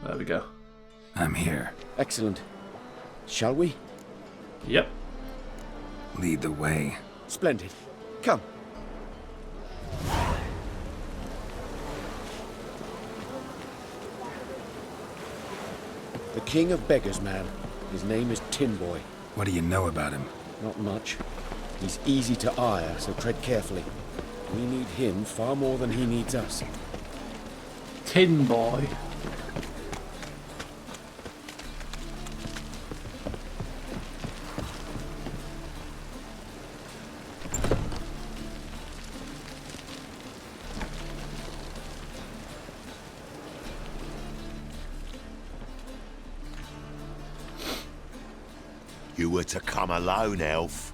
There we go. I'm here. Excellent. Shall we? Yep. Lead the way. Splendid. Come. The king of beggars, man. His name is Tinboy. What do you know about him? Not much. He's easy to ire, so tread carefully. We need him far more than he needs us. Tinboy. You were to come alone, elf.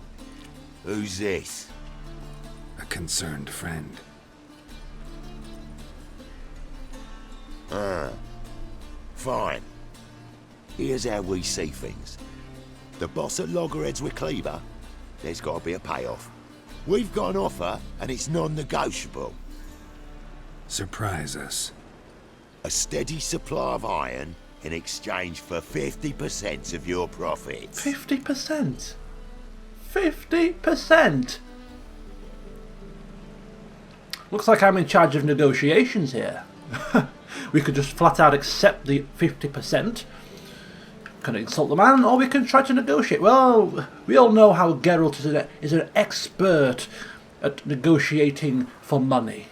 Who's this? A concerned friend. Fine. Here's how we see things. The boss at Loggerheads with Cleaver, there's got to be a payoff. We've got an offer, and it's non-negotiable. Surprise us. A steady supply of iron in exchange for 50% of your profits. 50%? 50%? Looks like I'm in charge of negotiations here. We could just flat out accept the 50%. Can insult the man, or we can try to negotiate. Well, we all know how Geralt is an expert at negotiating for money.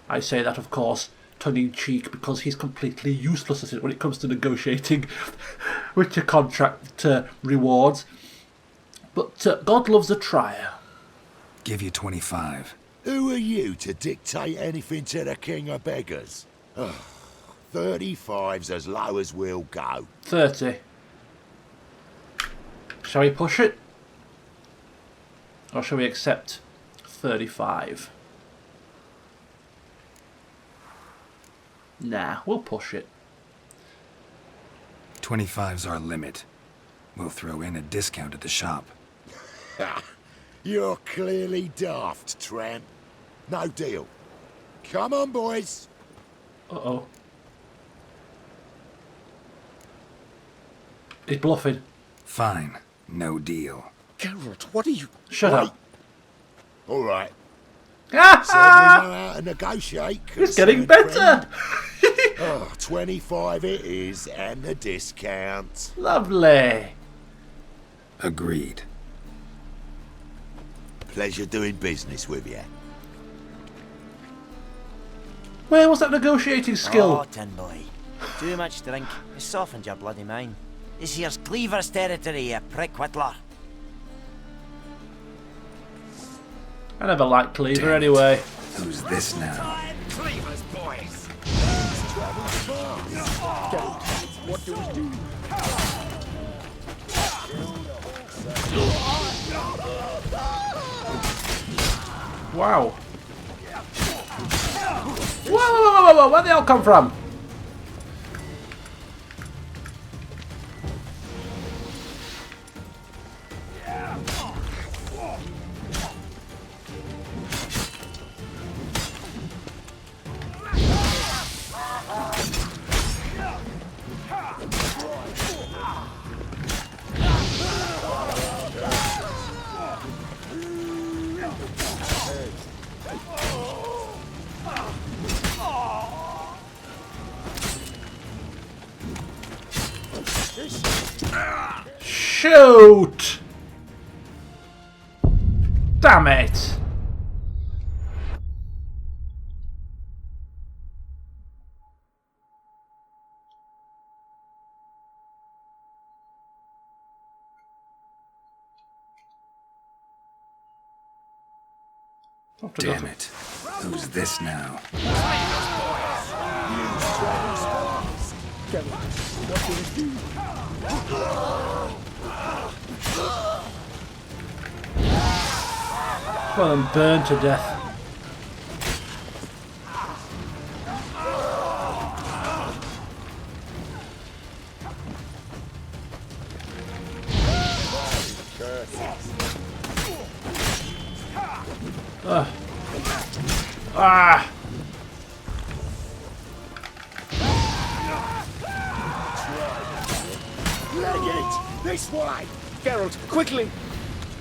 I say that, of course, tongue-in-cheek, because he's completely useless when it comes to negotiating with your contract rewards. But God loves a trier. Give you 25. Who are you to dictate anything to the king of beggars? 35's as low as we'll go. 30. Shall we push it? Or shall we accept 35? Nah, we'll push it. 25's our limit. We'll throw in a discount at the shop. You're clearly daft, tramp. No deal. Come on, boys. Uh-oh. He's bluffing. Fine. No deal. Geralt, what are you... Shut up. All right. Ah! Certainly know how to negotiate. It's getting concerned better. friend. 25 it is, and the discount. Lovely. Agreed. Pleasure doing business with you. Where was that negotiating skill? Oh, Tinboy. Too much drink. It's softened your bloody mind. This here's Cleaver's territory, you prick whittler. I never liked Cleaver Damn it. anyway. Who's this now? Cleaver's boys. What do we do? Wow. Whoa, where'd they all come from? Shoot! Damn it! Damn it. Who's this now? Well, I'm burned to death. Ah! This way! Geralt, quickly!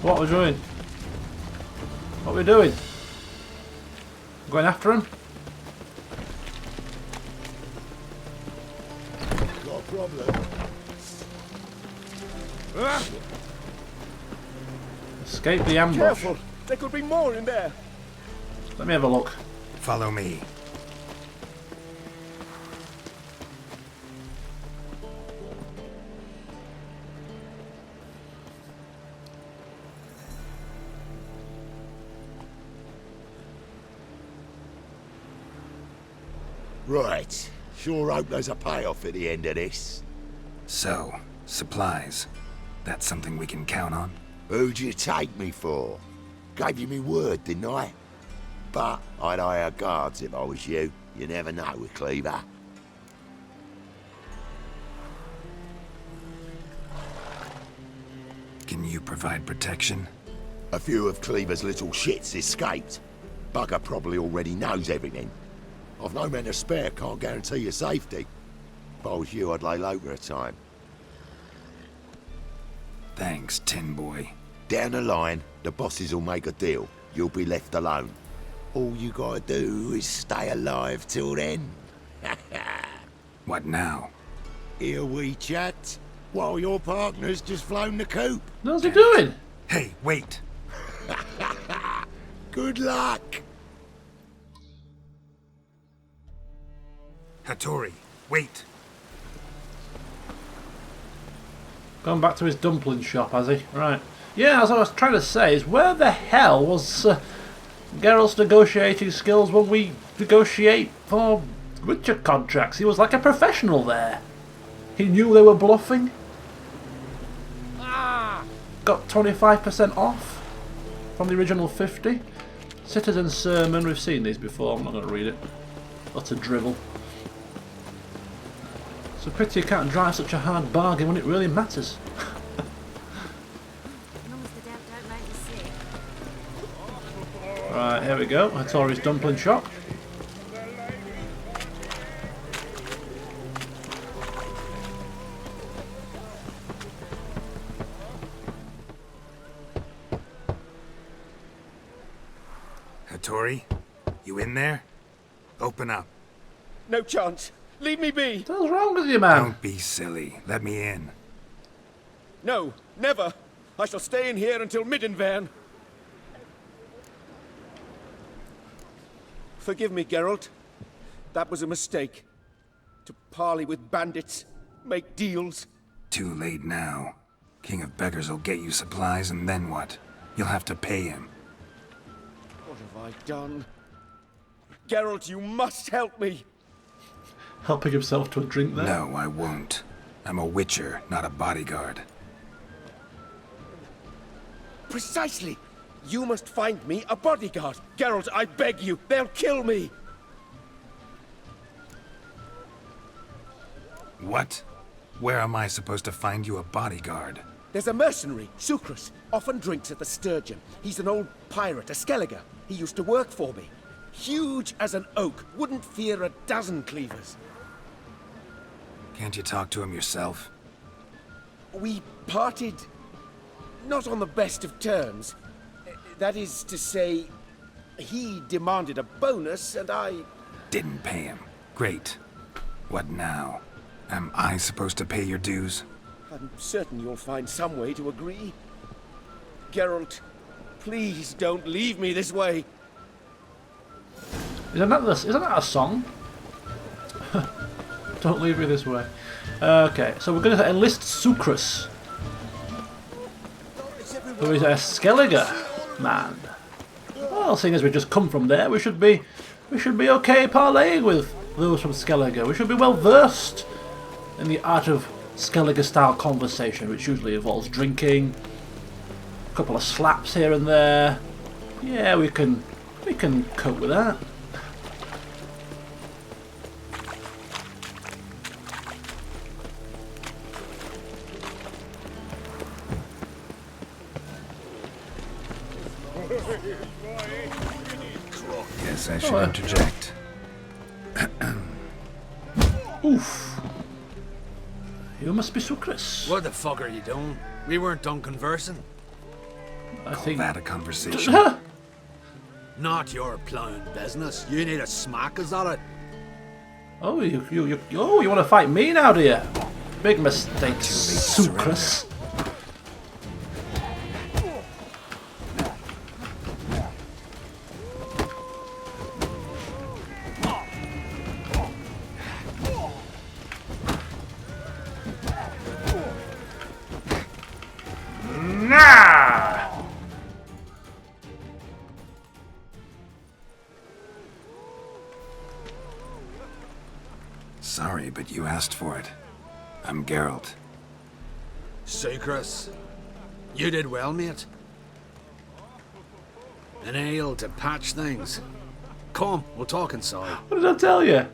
What are we doing? What are we doing? Going after him? Got a problem? Escape the ambush. Careful! There could be more in there! Let me have a look. Follow me. Right. Sure hope there's a payoff at the end of this. So, supplies. That's something we can count on? Who'd you take me for? Gave you me word, didn't I? But I'd hire guards if I was you. You never know with Cleaver. Can you provide protection? A few of Cleaver's little shits escaped. Bugger probably already knows everything. I've no men to spare, can't guarantee your safety. If I was you, I'd lay low for a time. Thanks, Tinboy. Down the line, the bosses will make a deal. You'll be left alone. All you gotta do is stay alive till then. What now? Here we chat, while your partner's just flown the coop. What's he doing? Hey, wait! Good luck! Hattori, wait! Going back to his dumpling shop, has he? Right. Yeah, as I was trying to say, is where the hell was Geralt's negotiating skills when we negotiate for Witcher contracts? He was like a professional there. He knew they were bluffing. Got 25% off from the original 50. Citizen Sermon, we've seen these before, I'm not going to read it. Utter drivel. It's a pity you can't drive such a hard bargain when it really matters. Right, here we go. Hattori's dumpling shop. Hattori, you in there? Open up. No chance! Leave me be! What's wrong with you, man? Don't be silly. Let me in. No, never! I shall stay in here until Middenvern. Forgive me, Geralt. That was a mistake. To parley with bandits, make deals. Too late now. King of Beggars will get you supplies, and then what? You'll have to pay him. What have I done? Geralt, you must help me! Helping himself to a drink there? No, I won't. I'm a witcher, not a bodyguard. Precisely! You must find me a bodyguard. Geralt, I beg you, they'll kill me! What? Where am I supposed to find you a bodyguard? There's a mercenary, Sucrus, often drinks at the Sturgeon. He's an old pirate, a Skelliger. He used to work for me. Huge as an oak, wouldn't fear a dozen cleavers. Can't you talk to him yourself? We parted not on the best of terms. That is to say, he demanded a bonus and I... Didn't pay him. Great. What now? Am I supposed to pay your dues? I'm certain you'll find some way to agree. Geralt, please don't leave me this way. Isn't that a song? Don't leave me this way. Okay, so we're going to enlist Sucrus, who is a Skelliger man. Well, seeing as we just come from there, we should be okay parleying with those from Skelliger. We should be well versed in the art of Skelliger style conversation, which usually involves drinking, a couple of slaps here and there. Yeah, we can cope with that. Guess I should interject. Oof. You must be Sucrus. What the fuck are you doing? We weren't done conversing. I Call think that a conversation? Not your plowing business. You need a smack, is that it? Oh, you want to fight me now, do you? Big mistake, Sucrus. Nah! Sorry, but you asked for it. I'm Geralt. Sucrus. You did well, mate. An ale to patch things. Come, we'll talk inside. What did I tell you?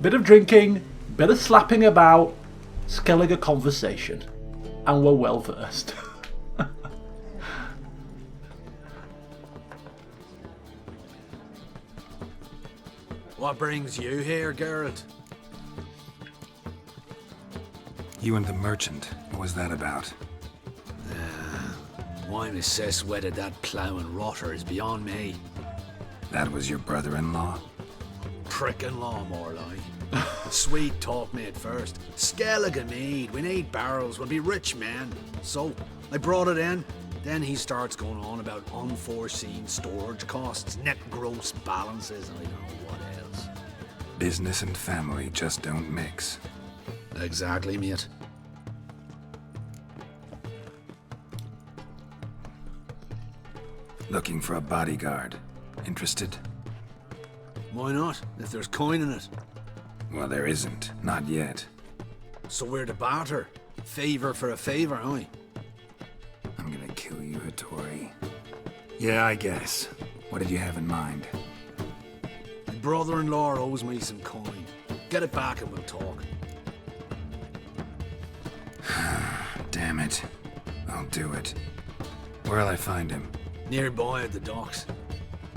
Bit of drinking, bit of slapping about, Skellige conversation. And we're well versed. What brings you here, Geralt? You and the merchant. What was that about? Why my sis wedded that ploughing rotter is beyond me. That was your brother-in-law? Prick-in-law, more like. Sweet talk me at first. Skellige mead, we need barrels, we'll be rich men. So, I brought it in. Then he starts going on about unforeseen storage costs, net gross balances, and I don't know what else. Business and family just don't mix. Exactly, mate. Looking for a bodyguard. Interested? Why not, if there's coin in it? Well, there isn't. Not yet. So we're to barter. Favor for a favor, aye? I'm gonna kill you, Hattori. Yeah, I guess. What did you have in mind? My brother-in-law owes me some coin. Get it back and we'll talk. Damn it. I'll do it. Where'll I find him? Nearby at the docks.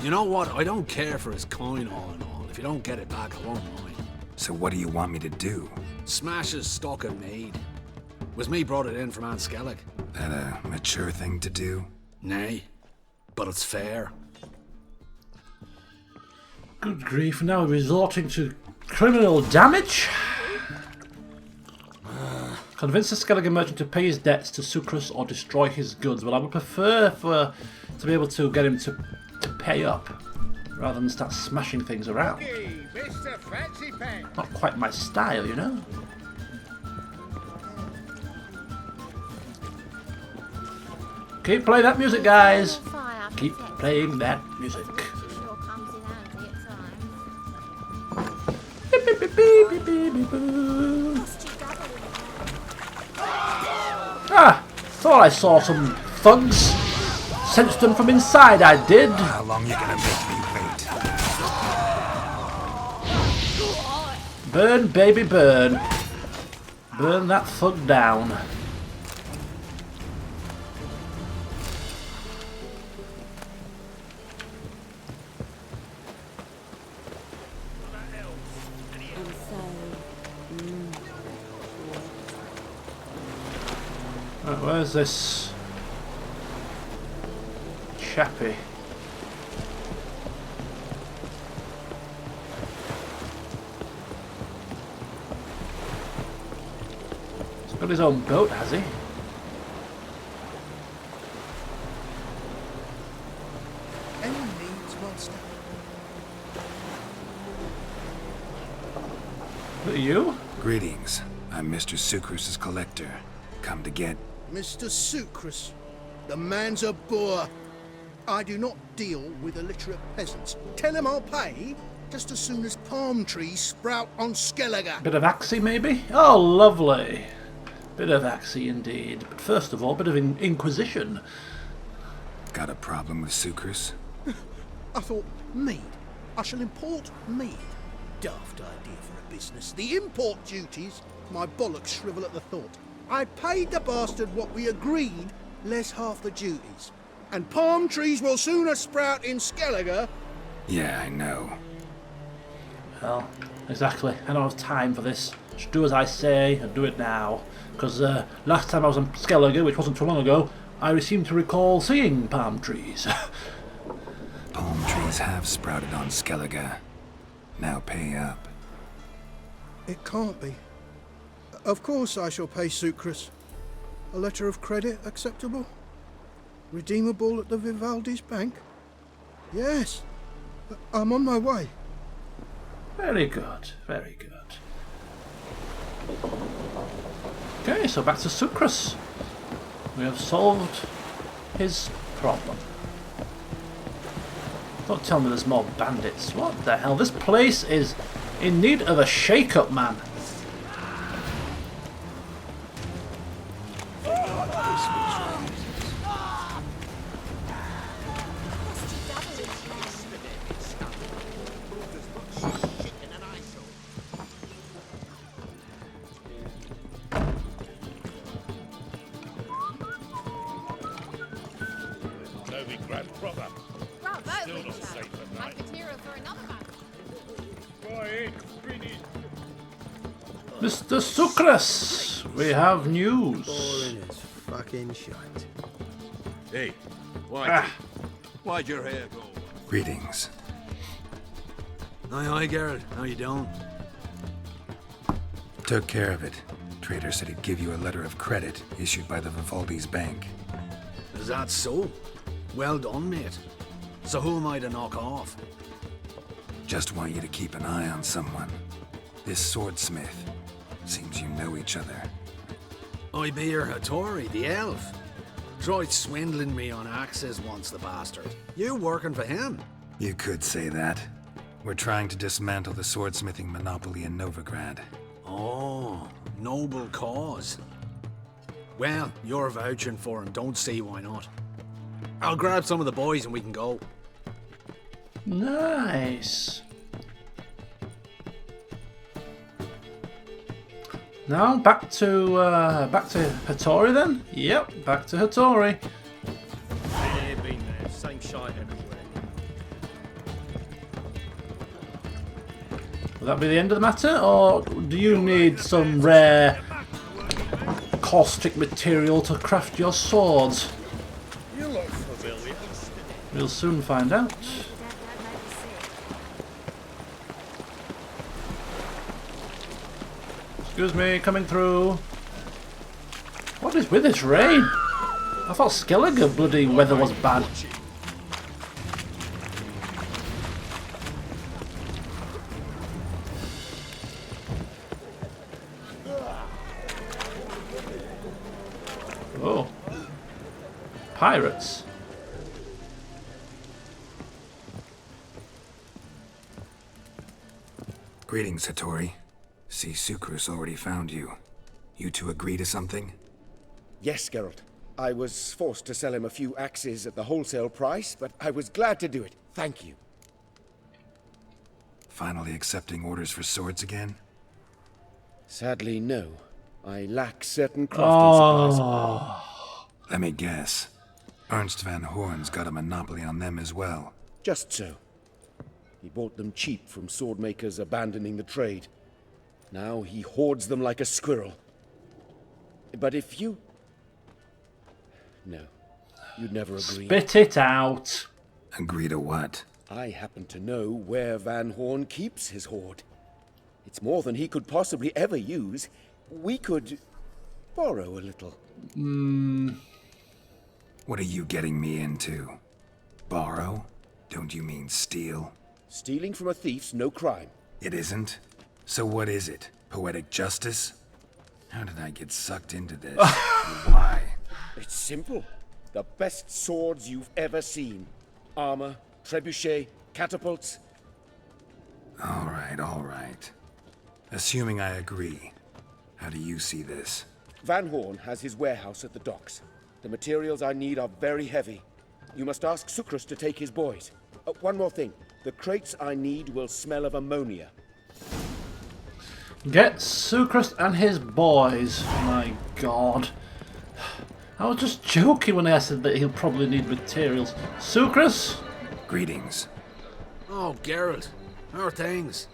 You know what? I don't care for his coin all in all. If you don't get it back, I won't mind. So what do you want me to do? Smash his stock of mead. Was me brought it in from Aunt Skellige. That a mature thing to do? Nay, but it's fair. Good grief, now resorting to criminal damage? Convince the Skellige merchant to pay his debts to Sucrus or destroy his goods. Well, I would prefer to be able to get him to pay up rather than start smashing things around. Mr. Fancy Pants. Not quite my style, you know? Keep playing that music, guys. Keep playing that music. Beep, beep, beep, beep, beep, beep, beep. Ah, thought I saw some thugs. Sensed them from inside, I did. How long you gonna make me wait? Burn, baby, burn. Burn that thug down. Right, where's this chappie? He's got his own boat, has he? Any needs, monster? Who are you? Greetings. I'm Mr. Sucrus' collector. Come to get... Mr. Sucrus, the man's a boor. I do not deal with illiterate peasants. Tell him I'll pay just as soon as palm trees sprout on Skellige. Bit of Axie, maybe? Oh, lovely. Bit of Axie, indeed. But first of all, bit of Inquisition. Got a problem with Sucrus? I thought, mead. I shall import mead. Daft idea for a business. The import duties, my bollocks shrivel at the thought. I paid the bastard what we agreed, less half the duties. And palm trees will sooner sprout in Skellige. Yeah, I know. Well, exactly. I don't have time for this. Just do as I say and do it now. Because last time I was on Skellige, which wasn't too long ago, I seem to recall seeing palm trees. Palm trees have sprouted on Skellige. Now pay up. It can't be. Of course I shall pay Sucrus. A letter of credit acceptable? Redeemable at the Vivaldi's bank? Yes. I'm on my way. Very good, very good. Okay, so back to Sucrus. We have solved his problem. Don't tell me there's more bandits. What the hell? This place is in need of a shake-up, man. Mr. Sucrus, we have news. Boring as fucking shite. Hey, why'd your hair go? Greetings. Aye, Geralt. How you doing? Took care of it. Trader said he'd give you a letter of credit issued by the Vivaldi's bank. Is that so? Well done, mate. So who am I to knock off? Just want you to keep an eye on someone. This swordsmith. Seems you know each other. I be your Hattori, the elf. Tried swindling me on axes once, the bastard. You working for him? You could say that. We're trying to dismantle the swordsmithing monopoly in Novigrad. Oh, noble cause. Well, you're vouching for him, don't see why not. I'll grab some of the boys and we can go. Nice. Now back to Hattori then. Yep, back to Hattori. Been there, same shite everywhere. Will that be the end of the matter, or do you need some rare caustic material to craft your swords? You look familiar. We'll soon find out. Excuse me, coming through. What is with this rain? I thought Skellige bloody weather was bad. Oh. Pirates. Greetings, Hattori. See, Sucrus already found you. You two agree to something? Yes, Geralt. I was forced to sell him a few axes at the wholesale price, but I was glad to do it. Thank you. Finally accepting orders for swords again? Sadly, no. I lack certain crafting supplies. Oh. Let me guess. Ernst van Horn's got a monopoly on them as well. Just so. He bought them cheap from sword makers abandoning the trade. Now he hoards them like a squirrel. But if you... No, you'd never agree. Spit it out. Agree to what? I happen to know where Van Horn keeps his hoard. It's more than he could possibly ever use. We could borrow a little. What are you getting me into? Borrow? Don't you mean steal? Stealing from a thief's no crime. It isn't? So what is it? Poetic justice? How did I get sucked into this? Why? It's simple. The best swords you've ever seen. Armor, trebuchet, catapults. All right. Assuming I agree, how do you see this? Van Horn has his warehouse at the docks. The materials I need are very heavy. You must ask Sucrus to take his boys. One more thing. The crates I need will smell of ammonia. Get Sucrus and his boys. My god. I was just joking when I said that he'll probably need materials. Sucrus? Greetings. Oh, Geralt. How are things?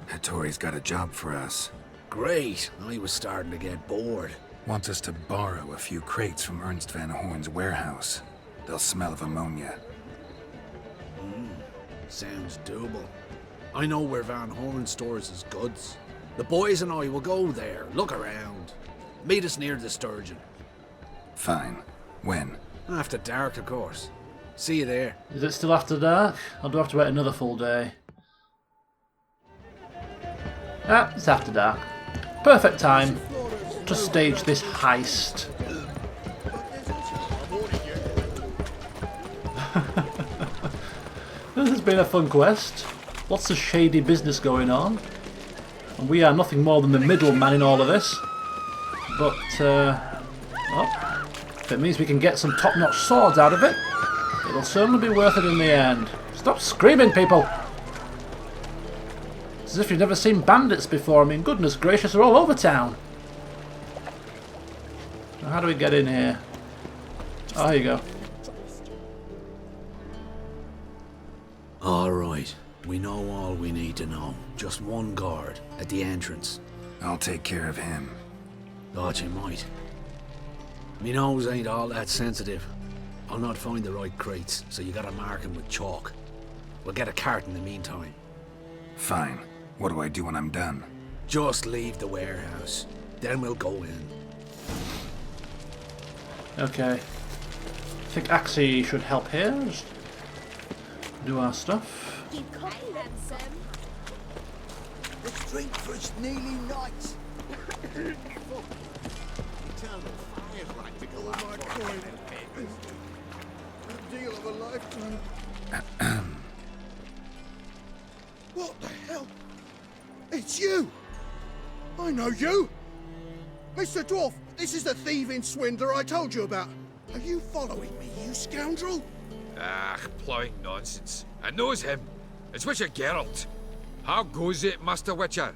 Hattori's got a job for us. Great. I was starting to get bored. Wants us to borrow a few crates from Ernst Van Horn's warehouse. They'll smell of ammonia. Sounds doable. I know where Van Horn stores his goods. The boys and I will go there, look around. Meet us near the Sturgeon. Fine. When? After dark, of course. See you there. Is it still after dark? I'll do have to wait another full day. Ah, it's after dark. Perfect time to stage this heist. This has been a fun quest. Lots of shady business going on. And we are nothing more than the middleman in all of this. But, well, if it means we can get some top-notch swords out of it, it'll certainly be worth it in the end. Stop screaming, people! It's as if you've never seen bandits before. I mean, goodness gracious, they're all over town. Now, how do we get in here? Oh, here you go. Alright, we know all we need to know. Just one guard at the entrance. I'll take care of him. Thought you might. Me nose ain't all that sensitive. I'll not find the right crates, so you gotta mark them with chalk. We'll get a cart in the meantime. Fine. What do I do when I'm done? Just leave the warehouse. Then we'll go in. Okay. I think Axie should help here. Just do our stuff. Let's drink for it's nearly night. A deal of a lifetime. What the hell? It's you! I know you! Mr. Dwarf, this is the thieving swindler I told you about. Are you following me, you scoundrel? Ah, ploughing nonsense. I knows him. It's Witcher Geralt. How goes it, Master Witcher?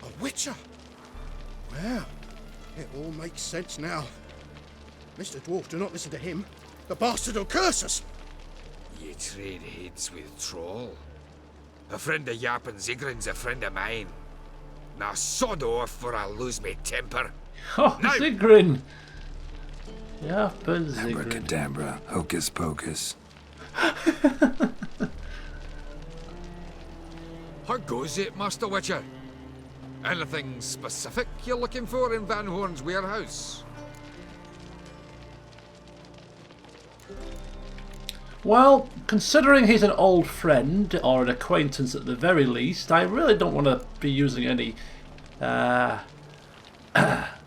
A witcher? Well, it all makes sense now. Mr. Dwarf, do not listen to him. The bastard will curse us. Ye trade heads with troll. A friend of Yappin Zigrin's a friend of mine. Now sod off or I'll lose my temper. Oh, No. Zigrin! Yeah, but Zigrin. Abracadabra, hocus pocus. How goes it, Master Witcher? Anything specific you're looking for in Van Horn's warehouse? Well, considering he's an old friend, or an acquaintance at the very least, I really don't want to be using any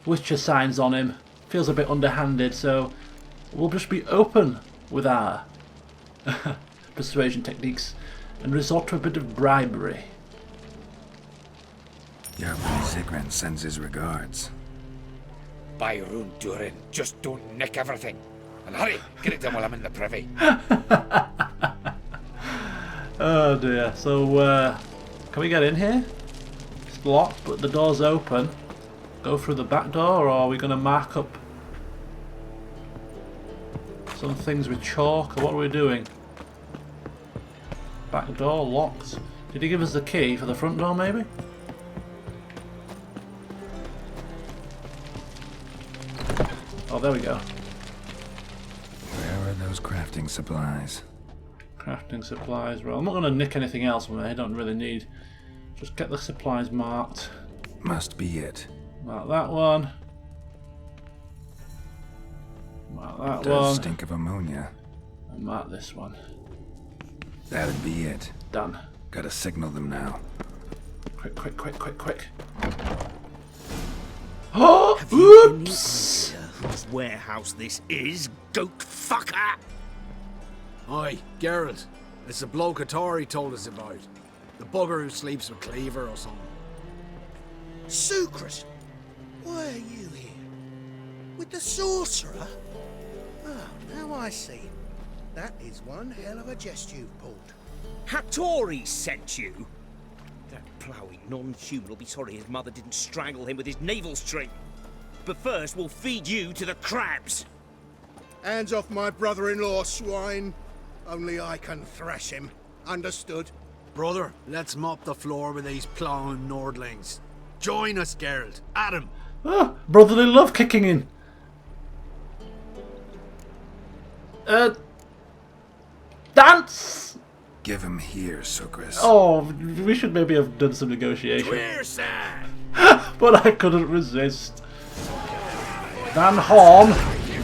Witcher signs on him. Feels a bit underhanded, so we'll just be open with our persuasion techniques and resort to a bit of bribery. Yappin Zigrin sends his regards. By Rune Durin, just don't nick everything. And hurry, get it done while I'm in the privy. Oh dear. So, can we get in here? It's locked, but the door's open. Go through the back door, or are we going to mark up some things with chalk, or what are we doing? Back door locked. Did he give us the key for the front door, maybe? Oh, there we go. Where are those crafting supplies? Crafting supplies. Well, I'm not going to nick anything else from there. I don't really need. Just get the supplies marked. Must be it. Mark that one. Mark that Does one. stink of ammonia. And mark this one. That'd be it. Done. Gotta signal them now. Quick, quick, quick, quick, quick. Oh! Oops! Whose warehouse this is, goat fucker! Aye, Geralt. It's the bloke Hattori told us about. The bugger who sleeps with Cleaver or something. Sucrus, why are you here? With the sorcerer? Oh, now I see. That is one hell of a jest you've pulled. Hattori sent you? That ploughing non-human will be sorry his mother didn't strangle him with his navel string. But first, we'll feed you to the crabs. Hands off my brother-in-law, swine. Only I can thrash him. Understood? Brother, let's mop the floor with these plowing Nordlings. Join us, Geralt. Adam. Oh, brotherly love kicking in. Dance! Give him here, Sucrus. Oh, we should maybe have done some negotiation. But I couldn't resist. Van Horn,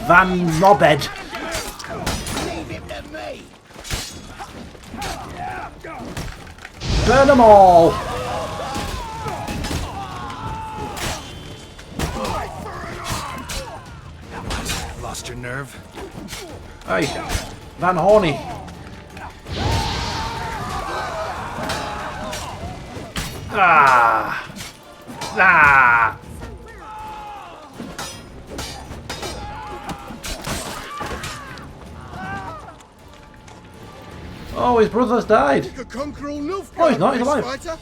Van Nobed. Leave him to me. Burn them all. Lost your nerve? Hey, Van Horny. Ah! Ah! Oh, his brother's died. You could conquer all Nilfgaard. Oh, he's not, he's alive. Fighter.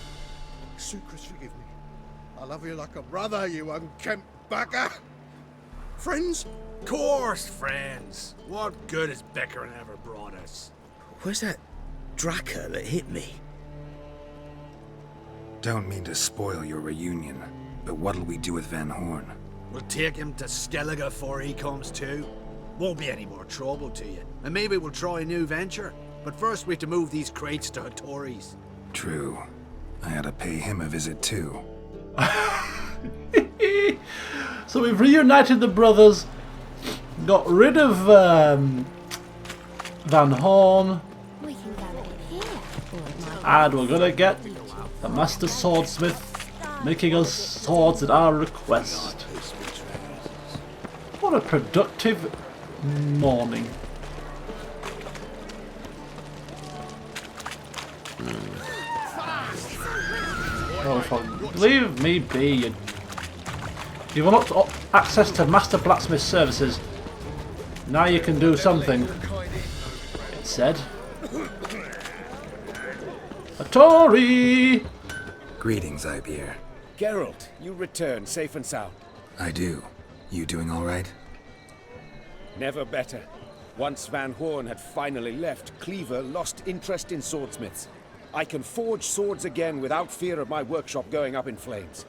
Sucrus, forgive me. I love you like a brother, you unkempt bugger. Friends? Course, friends. What good has bickering ever brought us? Where's that Draka that hit me? Don't mean to spoil your reunion, but what'll we do with Van Horn? We'll take him to Skellige before he comes to. Won't be any more trouble to you. And maybe we'll try a new venture. But first we have to move these crates to Hattori's. True. I ought to pay him a visit too. So we've reunited the brothers, got rid of Van Horn, and we're gonna get the Master Swordsmith making us swords at our request. What a productive morning. Oh, leave me be. You've unlocked access to Master Blacksmith services. Now you can do something, it said. Hattori! Greetings, Ibeer. Geralt, you return safe and sound. I do. You doing all right? Never better. Once Van Horn had finally left, Cleaver lost interest in swordsmiths. I can forge swords again without fear of my workshop going up in flames.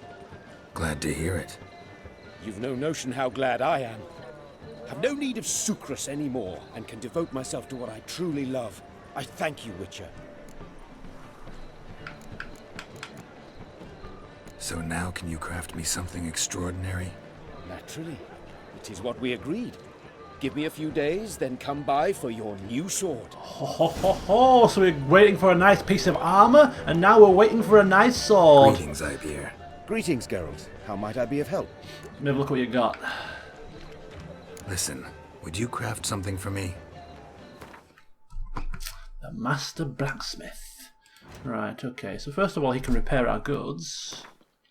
Glad to hear it. You've no notion how glad I am. I've no need of Sucrus anymore, and can devote myself to what I truly love. I thank you, Witcher. So now can you craft me something extraordinary? Naturally. It is what we agreed. Give me a few days, then come by for your new sword. Ho ho ho ho! So we're waiting for a nice piece of armor, and now we're waiting for a nice sword. Greetings, Ibeer. Greetings, Geralt. How might I be of help? Let me have a look what you got. Listen, would you craft something for me? The Master Blacksmith. Right, okay. So first of all, he can repair our goods.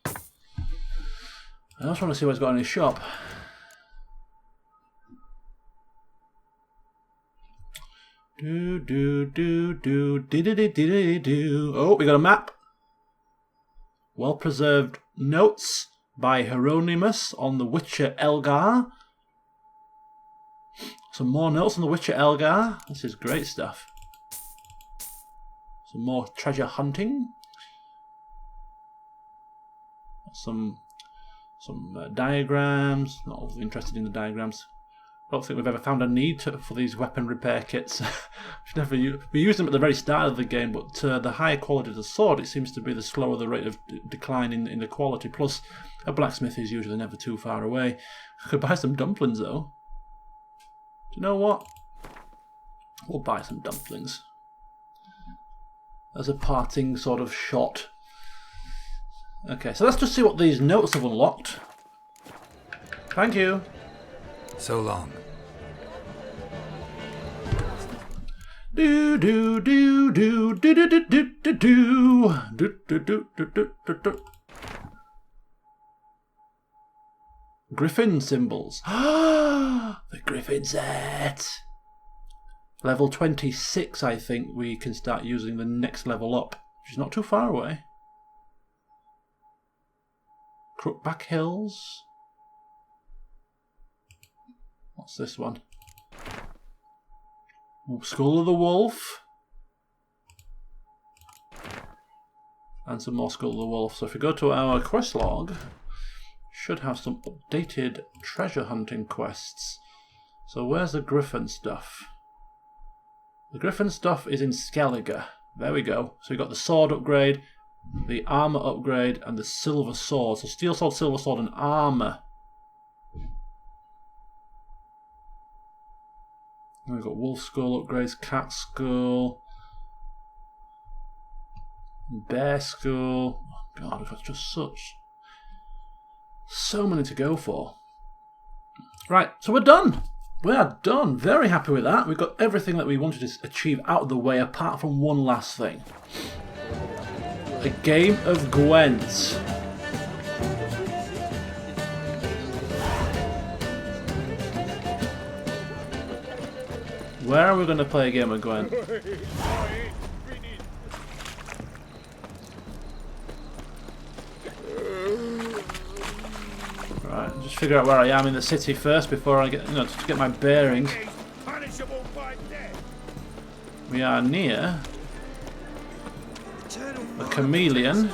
I just want to see what he's got in his shop. Do. Oh, we got a map. Well preserved notes by Hieronymus on the Witcher Elgar. Some more notes on the Witcher Elgar. This is great stuff. Some more treasure hunting. Some diagrams. Not interested in the diagrams. I don't think we've ever found a need for these weapon repair kits. We used them at the very start of the game, but the higher quality of the sword, it seems to be the slower the rate of decline in the quality. Plus, a blacksmith is usually never too far away. I could buy some dumplings though. Do you know what? We'll buy some dumplings. As a parting sort of shot. Okay, so let's just see what these notes have unlocked. Thank you. So long. Griffin symbols. The Griffin set. Level 26, I think we can start using the next level up, which is not too far away. Crookback Hills. What's this one? Skull of the Wolf. And some more Skull of the Wolf. So if we go to our quest log, should have some updated treasure hunting quests. So where's the Griffin stuff? The Griffin stuff is in Skellige. There we go. So we got the sword upgrade, the armor upgrade, and the silver sword. So steel sword, silver sword, and armor. And we've got wolf skull upgrades, cat skull, bear skull. Oh God, we've got just so many to go for. Right, so we're done. We are done. Very happy with that. We've got everything that we wanted to achieve out of the way, apart from one last thing. A game of Gwent. Where are we going to play a game of Gwent? Right, just figure out where I am in the city first before I get, to get my bearings. We are near a chameleon.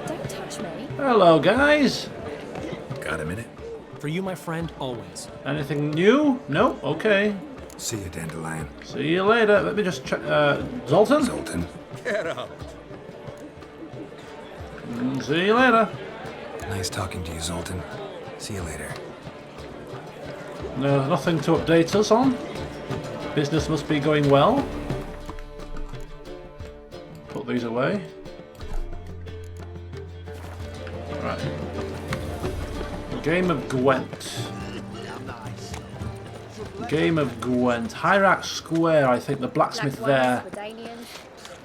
Don't touch me. Hello, guys. Got a minute? For you, my friend, always. Anything new? No? Okay. See you, Dandelion. See you later. Let me just check. Zoltan? Zoltan. Get up. See you later. Nice talking to you, Zoltan. See you later. No, nothing to update us on. Business must be going well. Put these away. Right. Game of Gwent. Game of Gwent. Hyrax Square, I think the blacksmith there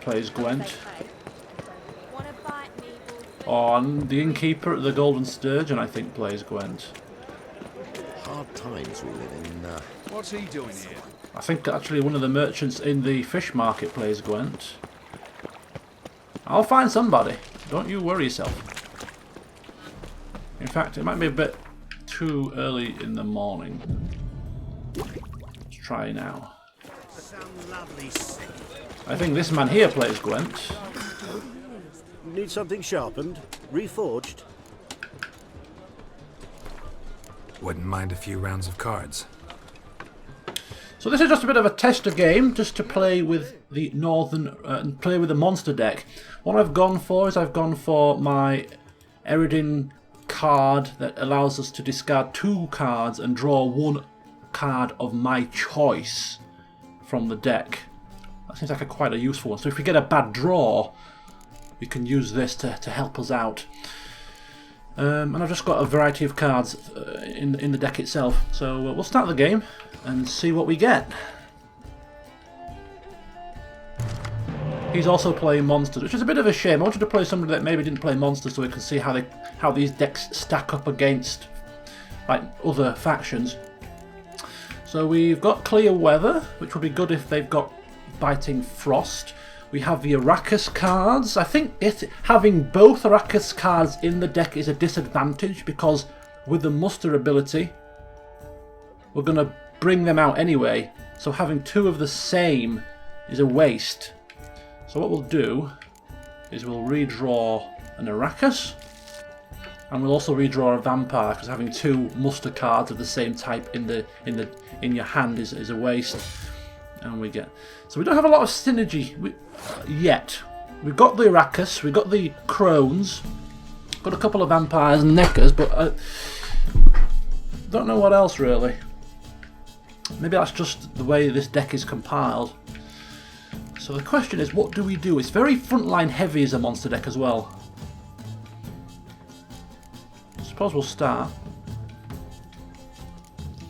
plays Gwent. Oh, and the innkeeper at the Golden Sturgeon, I think, plays Gwent. Hard times we live in. What's he doing here? I think actually one of the merchants in the fish market plays Gwent. I'll find somebody. Don't you worry yourself. In fact, it might be a bit too early in the morning. Let's try now. I think this man here plays Gwent. Need something sharpened? Reforged? Wouldn't mind a few rounds of cards. So this is just a bit of a tester game, just to play with the play with the monster deck. What I've gone for is I've gone for my Eridin card that allows us to discard 2 cards and draw 1 card of my choice from the deck. That seems like quite a useful one. So if we get a bad draw, we can use this to help us out. And I've just got a variety of cards in the deck itself. So we'll start the game and see what we get. He's also playing monsters, which is a bit of a shame. I wanted to play somebody that maybe didn't play monsters so we can see how these decks stack up against like other factions. So we've got Clear Weather, which would be good if they've got Biting Frost. We have the Arrakis cards. I think having both Arrakis cards in the deck is a disadvantage because with the muster ability, we're going to bring them out anyway. So having 2 of the same is a waste. So what we'll do is we'll redraw an Arrakis, and we'll also redraw a Vampire because having 2 muster cards of the same type in your hand is a waste. And we get, so we don't have a lot of synergy yet. We've got the Arrakis, we've got the Crones, got a couple of Vampires and Neckers, but I don't know what else really. Maybe that's just the way this deck is compiled. So the question is, what do we do? It's very frontline heavy as a monster deck as well. I suppose we'll start.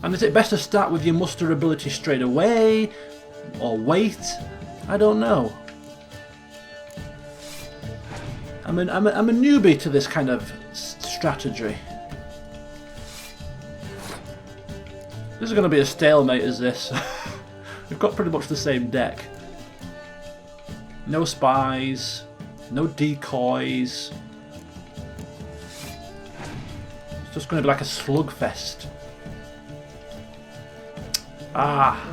And is it best to start with your muster ability straight away? Or wait? I don't know. I'm a newbie to this kind of strategy. This is going to be a stalemate, is this? We've got pretty much the same deck. No spies, no decoys. It's just going to be like a slugfest. Ah.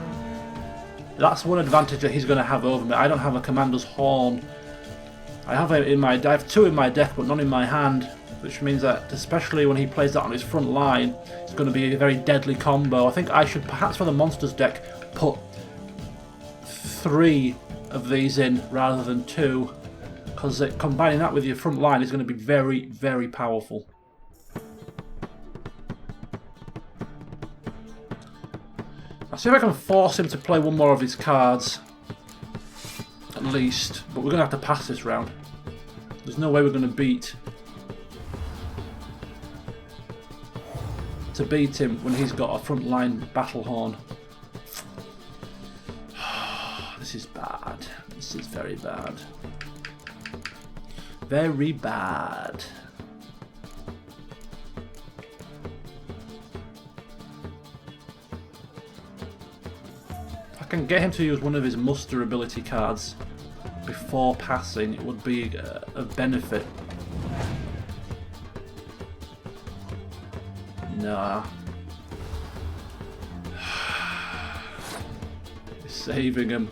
That's one advantage that he's going to have over me. I don't have a Commander's Horn. I have it in my... I have 2 in my deck, but none in my hand. Which means that, especially when he plays that on his front line, it's going to be a very deadly combo. I think I should, perhaps for the Monsters deck, put 3 of these in rather than 2. Because combining that with your front line is going to be very, very powerful. I'll see if I can force him to play one more of his cards. At least. But we're going to have to pass this round. There's no way we're going to beat him when he's got a front line battle horn. This is bad. This is very bad. Very bad. If I can get him to use one of his muster ability cards before passing, it would be a benefit. Nah. He's saving him.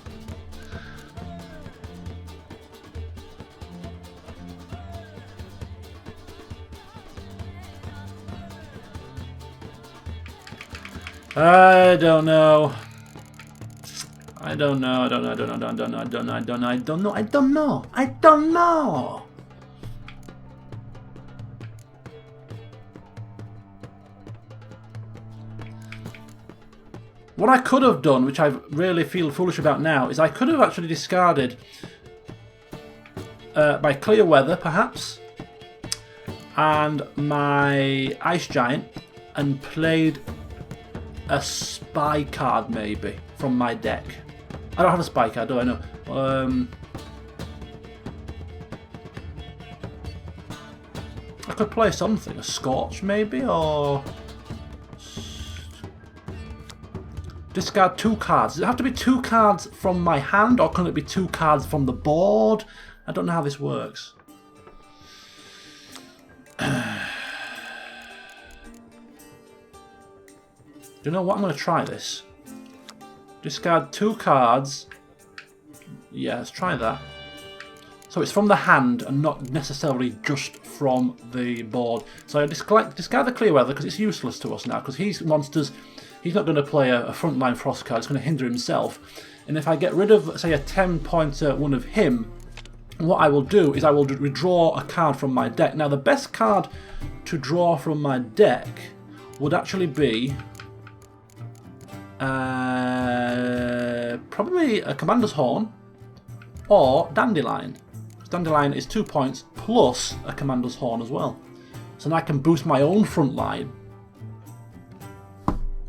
I don't know. I don't know. What I could have done, which I really feel foolish about now, is I could have actually discarded my Clear Weather, perhaps, and my Ice Giant, and played a spy card, maybe, from my deck. I don't have a spy card, do I? No. I could play something, a Scorch, maybe, or... discard 2 cards. Does it have to be 2 cards from my hand, or can it be 2 cards from the board? I don't know how this works. Do you know what? I'm going to try this. Discard 2 cards. Yeah, let's try that. So it's from the hand and not necessarily just from the board. So I discard the Clear Weather because it's useless to us now, because he's monsters. He's not going to play a frontline frost card. It's going to hinder himself. And if I get rid of, say, a 10-pointer one of him, what I will do is I will withdraw a card from my deck. Now, the best card to draw from my deck would actually be probably a Commander's Horn or Dandelion. Dandelion is 2 points plus a Commander's Horn as well. So now I can boost my own front line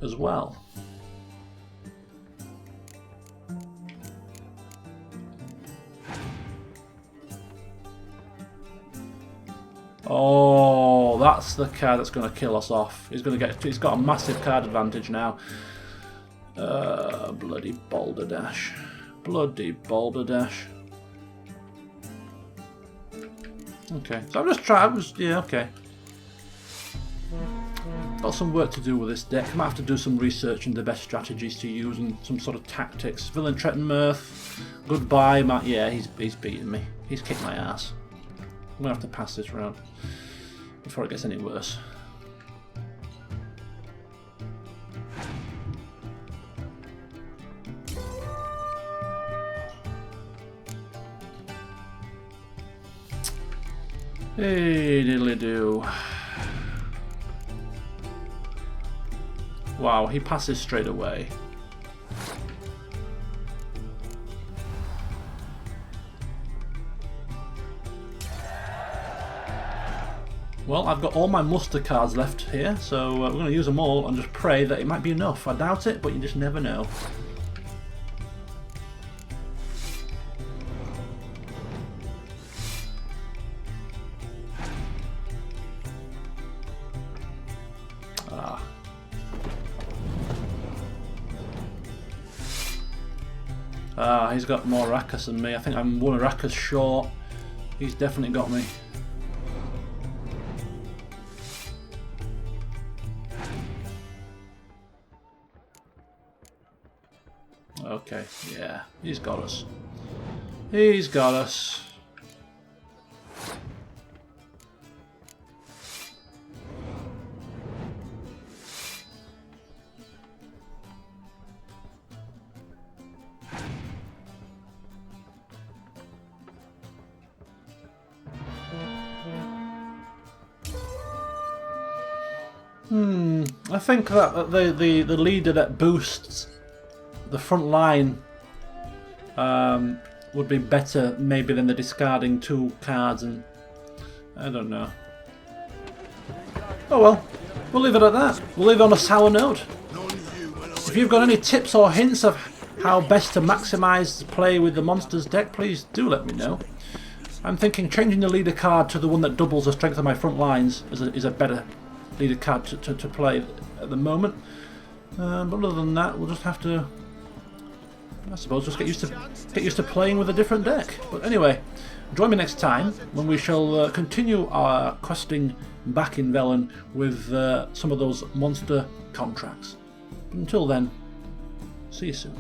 as well. Oh, that's the card that's going to kill us off. He's got a massive card advantage now. Bloody Balderdash. Bloody Balderdash. Okay, so I'm just trying. Yeah, okay. Got some work to do with this deck. I might have to do some research into the best strategies to use and some sort of tactics. Villain Trettenmirth, goodbye, Matt. Yeah, he's beating me. He's kicked my ass. I'm gonna have to pass this round before it gets any worse. Hey, diddly do. Wow, he passes straight away. Well, I've got all my muster cards left here, so we're going to use them all and just pray that it might be enough. I doubt it, but you just never know. He's got more Rakas than me. I think I'm one Rakas short. He's definitely got me. Okay, yeah, he's got us. He's got us. I think that the leader that boosts the front line would be better maybe than the discarding 2 cards, and I don't know. Oh well, we'll leave it at that. We'll leave it on a sour note. If you've got any tips or hints of how best to maximise play with the monsters deck, please do let me know. I'm thinking changing the leader card to the one that doubles the strength of my front lines is a better leader card to play at the moment. But other than that, we'll just have to, I suppose, just get used to playing with a different deck. But anyway, join me next time when we shall continue our questing back in Velen with some of those monster contracts. But until then, see you soon.